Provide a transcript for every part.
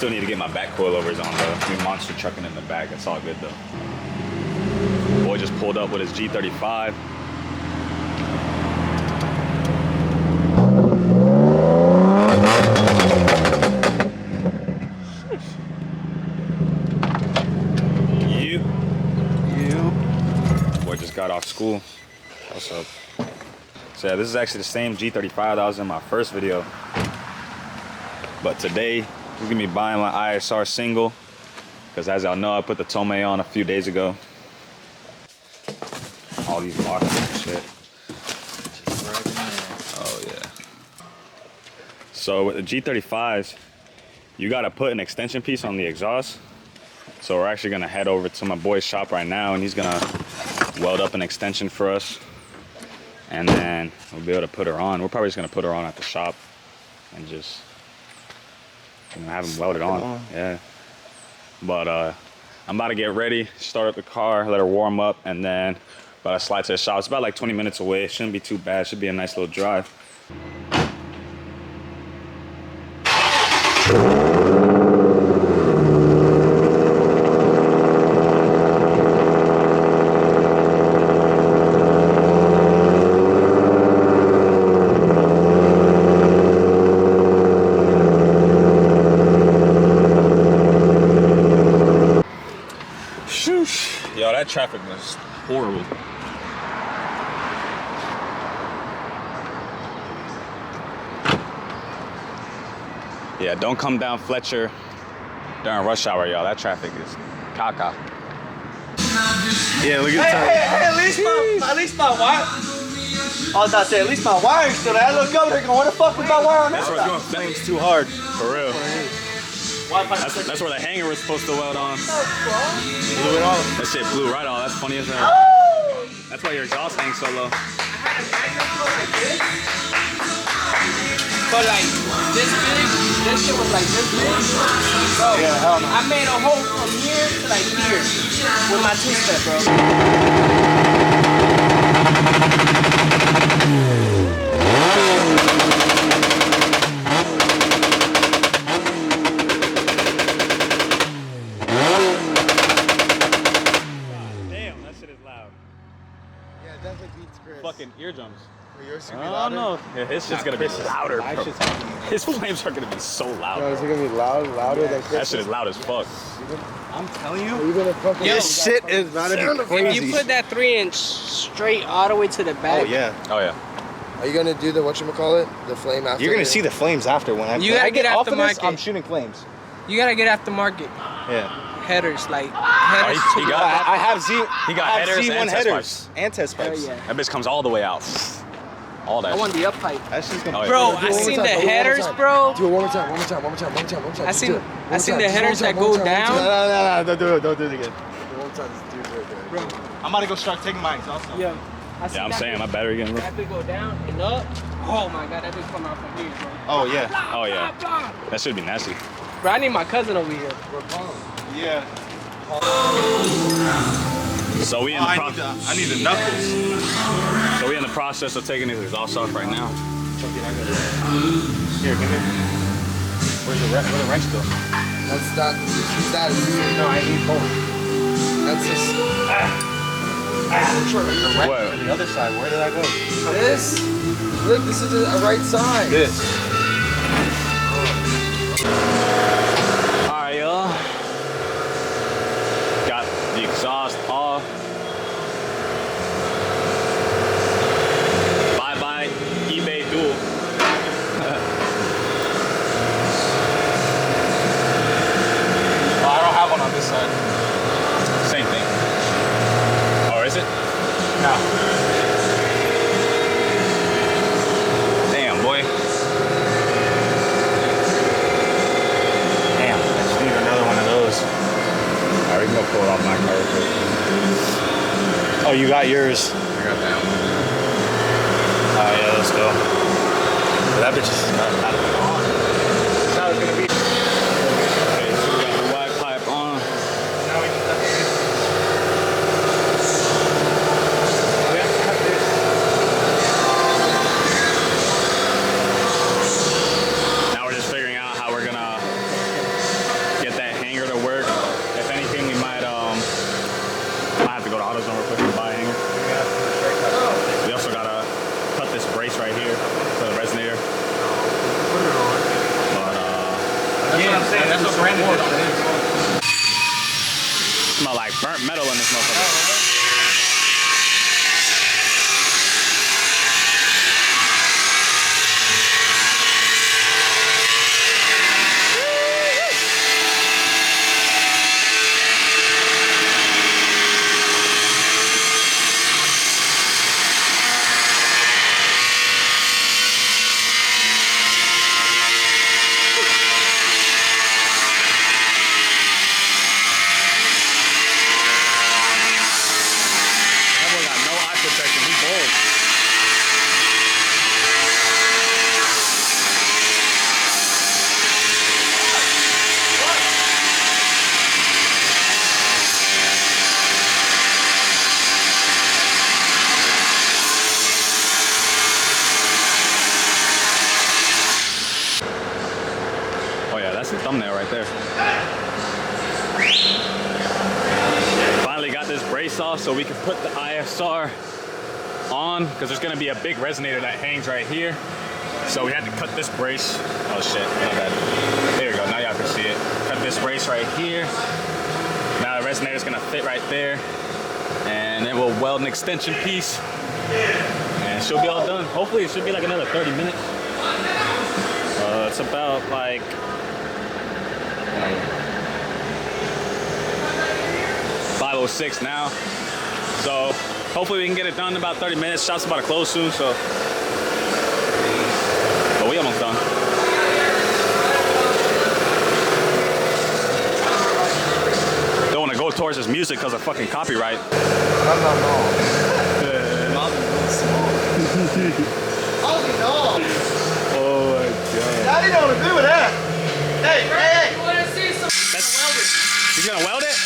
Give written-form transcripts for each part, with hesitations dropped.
still need to get my back coilovers on though. I mean, monster trucking in the back. It's all good though. Boy just pulled up with his G35. Boy just got off school. What's up? So yeah, this is actually the same G35 that was in my first video. But today, we're gonna be buying my ISR single. Because as y'all know, I put the Tomei on a few days ago. All these boxes and shit. Oh yeah. So with the G35s, you gotta put an extension piece on the exhaust. So we're actually gonna head over to my boy's shop right now and he's gonna weld up an extension for us. And then we'll be able to put her on. We're probably just gonna put her on at the shop and just have him welded on. Yeah. But I'm about to get ready, start up the car, let her warm up, and then about to slide to the shop. It's about like 20 minutes away. It shouldn't be too bad. It should be a nice little drive. Yo, that traffic was horrible. Yeah, don't come down Fletcher during rush hour, y'all. That traffic is caca. Yeah, look at the time. Hey, at least my wire. I was about to say, at least my wire's still there. I look over there going, what the fuck was my wire on that? That's where it's going. Flames too hard. For real. That's where the hanger was supposed to weld on. Blew it off. That shit blew right off. That's funny as hell. Oh! That's why your exhaust hangs so low. I had a manual flow like this. But like this big, this shit was like this big. So yeah, hell no. I made a hole from here to like here with my two-step, bro. Fucking eardrums. Yours should be louder? No. Yeah, his shit's gonna be louder, bro. His flames are gonna be so loud. Yo, is it gonna be louder than Chris? That shit is loud as fuck. I'm telling you. Are you gonna fucking This shit is about to be crazy. If you put that 3-inch straight all the way to the back. Oh yeah. Oh yeah. Are you gonna do the whatchamacallit? The flame after? You're gonna see the flames after when You gotta get off of this, aftermarket. I'm shooting flames. You gotta get aftermarket Yeah. headers, like headers. He got, I have Z. he got headers Z1 and test headers pipes. and test pipes. Yeah. That bitch comes all the way out. All that I want the up pipe. That's just gonna. Oh, yeah. Bro, I seen the headers, bro. Do it one more time. I seen the headers that go down. No, don't do it again. One more time, just do it right there. Bro, I'm about to go start taking mine also. yeah. Yeah, I'm saying my battery getting low. That big go down and up. Oh my god, that big come out from here, bro. Oh yeah. Oh yeah. That should be nasty. Bro, I need my cousin over here. Yeah. So we in the I need the knuckles. So we in the process of taking his exhaust off right now. Here, give me. Where's the wrench go? That's that. No, I need both. That's just. The wrench What? on the other side. Where did I go? This. Look, this is a right side. This. Alright, y'all. Got the exhaust off. Bye-bye eBay Dual. Oh, I don't have one on this side. Same thing. Or is it? No. Damn, boy. Damn, I just need another one of those. Alright, we can go pull it off my car real quick. Oh, you got yours. I got that one. Oh yeah, let's go. That bitch is not on. That's how it's gonna be. Okay, so we got the wide pipe on. Now we just have to do this. We have to have this. Now we're just figuring out how we're gonna smell like burnt metal in this motherfucker. That's the thumbnail right there. Finally got this brace off so we can put the ISR on, because there's gonna be a big resonator that hangs right here. So we had to cut this brace. Oh shit, not bad. There you go, now y'all can see it. Cut this brace right here. Now the resonator's gonna fit right there. And then we'll weld an extension piece. And it should be all done. Hopefully it should be like another 30 minutes. It's about like 5:06 now, so hopefully we can get it done in about 30 minutes. Shop's about to close soon, so but we almost done. Don't want to go towards this music because of fucking copyright. No. Oh my god. Daddy don't agree with that. Hey. You want to see some welding? He's gonna weld it?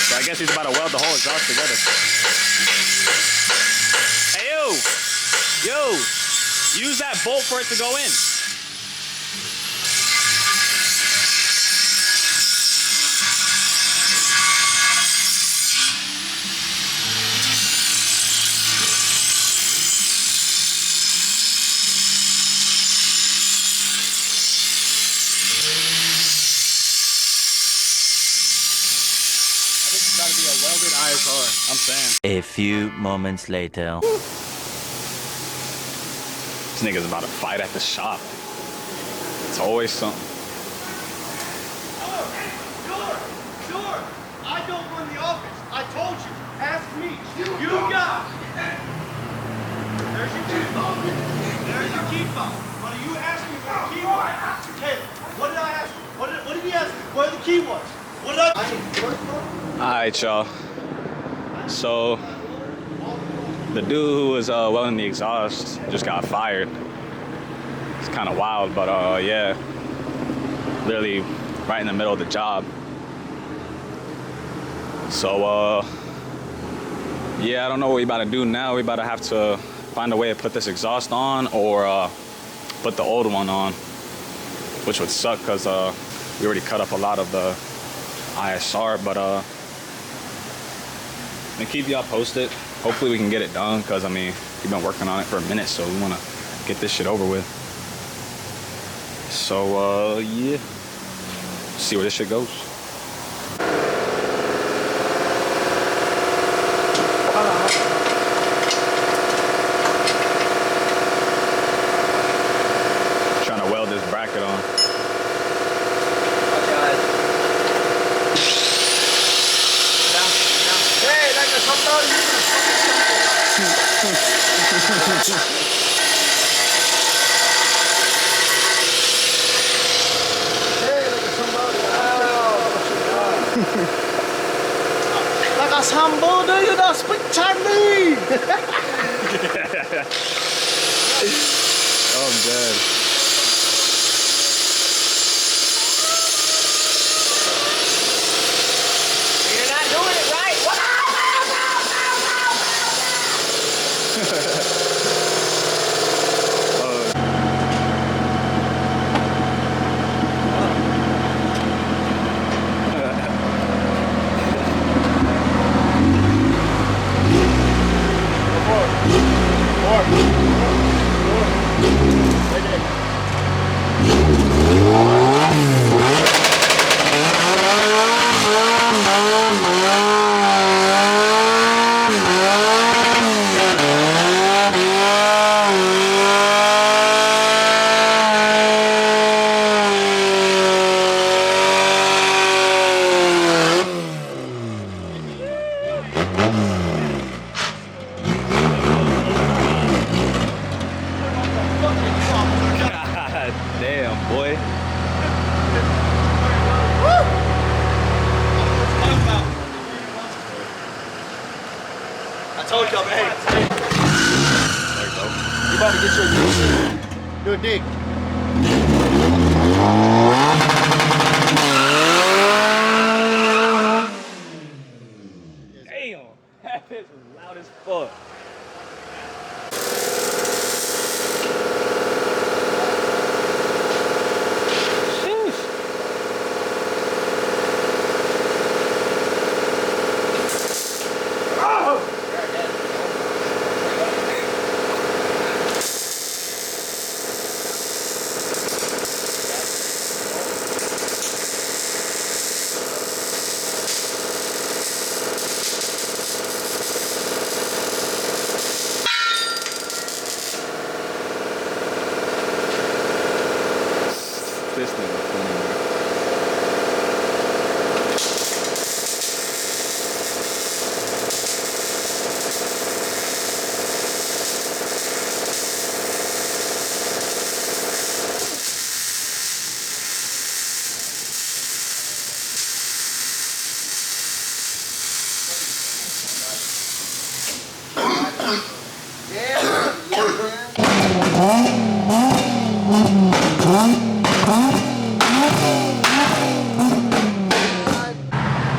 So I guess he's about to weld the whole exhaust together. Hey, yo, use that bolt for it to go in. Gotta be a welded ISR. I'm saying. A few moments later. This nigga's about to fight at the shop. It's always something. Sure. I don't run the office. I told you. Ask me. You got. There's your key fob. There's your key fob. But you asked me where the key was. Taylor, what did I ask you? What did he ask me? Where the key was? What did I Alright, y'all. So the dude who was welding the exhaust just got fired. It's kind of wild, but yeah, literally right in the middle of the job. So yeah, I don't know what we about to do now. We about to have to find a way to put this exhaust on, or put the old one on, which would suck because we already cut up a lot of the ISR, but I'm gonna keep y'all posted. Hopefully we can get it done, because I mean, we've been working on it for a minute, so we want to get this shit over with. So yeah, see where this shit goes. Trying to weld this bracket on. Like a sambo, do you not speak Chinese? Oh, I'm dead. You're not doing it right. Right there. boy. I told y'all, man. Hey, There you go. you about to get your do a dig. Damn, that bitch was loud as fuck. Sheesh. This thing is funny, bro.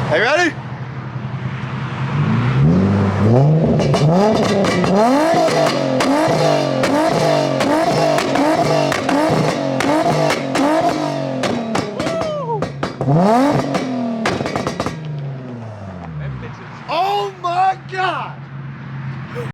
Hey, ready? Oh my God!